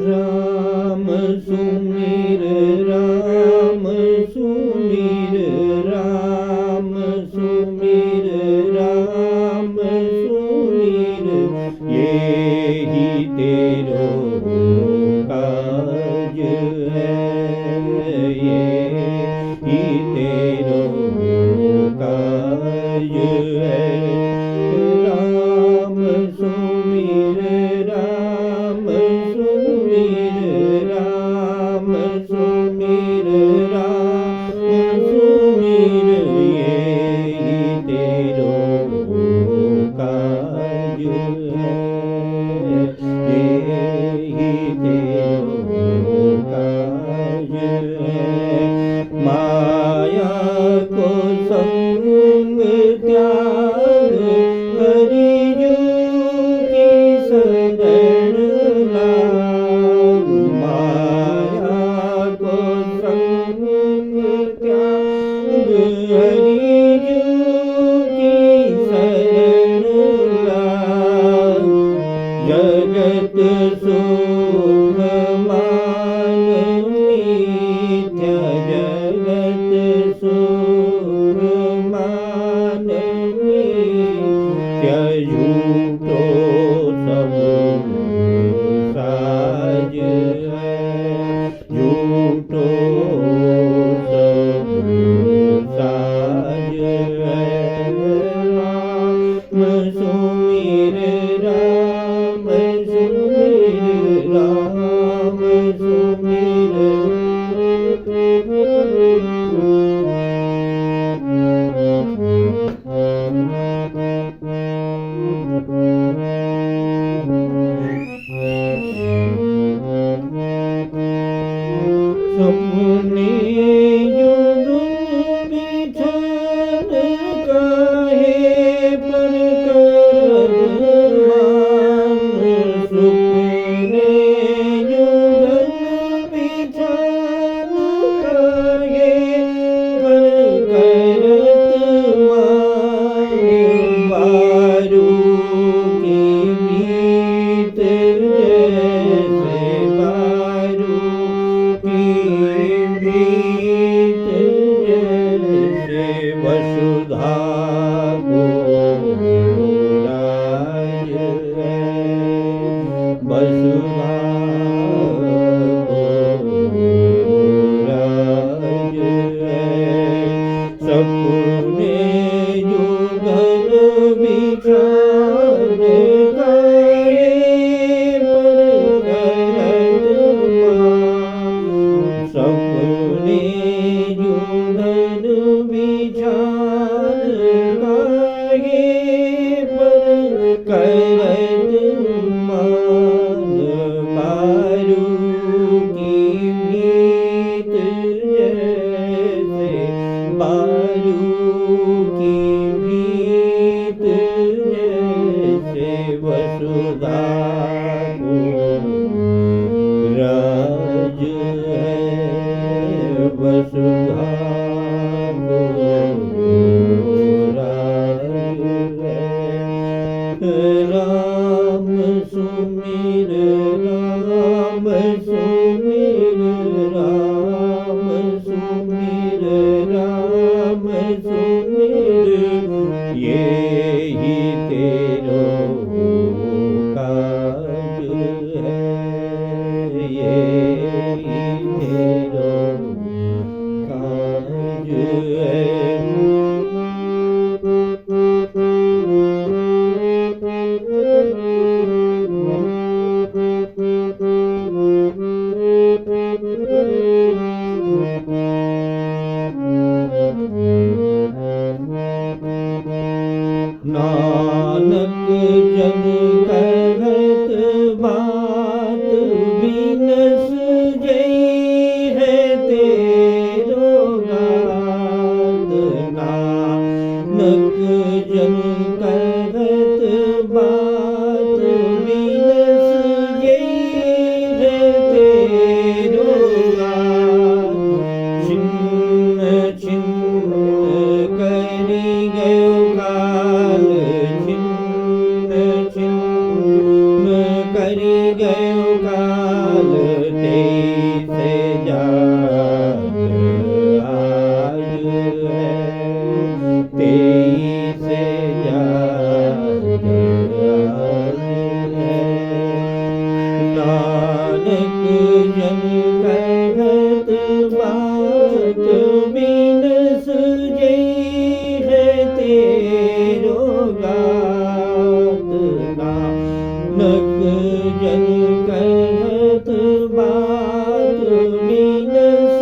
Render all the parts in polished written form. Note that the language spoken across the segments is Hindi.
राम सुमिर राम सुमिर राम सुमिर राम सुमिर यही तेरो काज है, यही तेरो काज है। राम सुमिर राम सुमिर राम सुमिर राम सुमिर यही तेरो काज है, यही तेरो काज है। माया को संग त्याग हरिजू की शरण लाग, माया को संग त्याग हरिजू की शरण लाग। जगत सुख मान मिथ्या, जगत सुख मान मिथ्या, झूठो सब साज है, झूठो सब साज है। राम सुमिर राम सुमिर राम सुमिर। सपने युग बिछन काहे पर करत मान, सपने युग बिछन काहे पर करत मान। बारू की मीत जैसे बारू की मीत जैसे, वसुधा को राज है, वसुधा को राज है। सपने युगल बिछान काहे पर करत मान, सपने युगल बिछान काहे पर करत मान। बारू की मीत जैसे, बारू की मीत जैसे, वसुधा को राज है, वसुधा को राज है। राम सुमिर राम सुमिर राम सुमिर राम सुमिर यही तेरो काज है, यही तेरो काज है। नानक जन कहत बात बिनस जई है तेरो गात। नानक जन कहत बात बिनस जई है तेरो गात। छिन्न छिन्न करी गयो काल, छिन्न छिन्न કરી ગયો કાલ તેઈસે જાત આજ હૈ તેઈસે જાત આજ હૈ नानक जन कहत बात बिनस जई है तेरो गात नानक जन कहत बात बिनस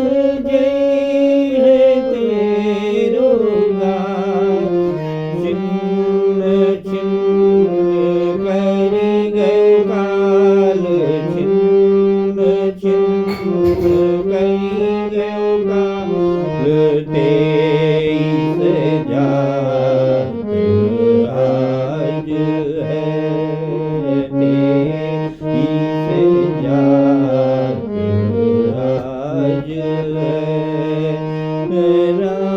जई है तेरो गात छिन्न छिन्न कर गए काल छिन्न छिन्न कर गयो काल तेईस जात आज है तेईस जात आज है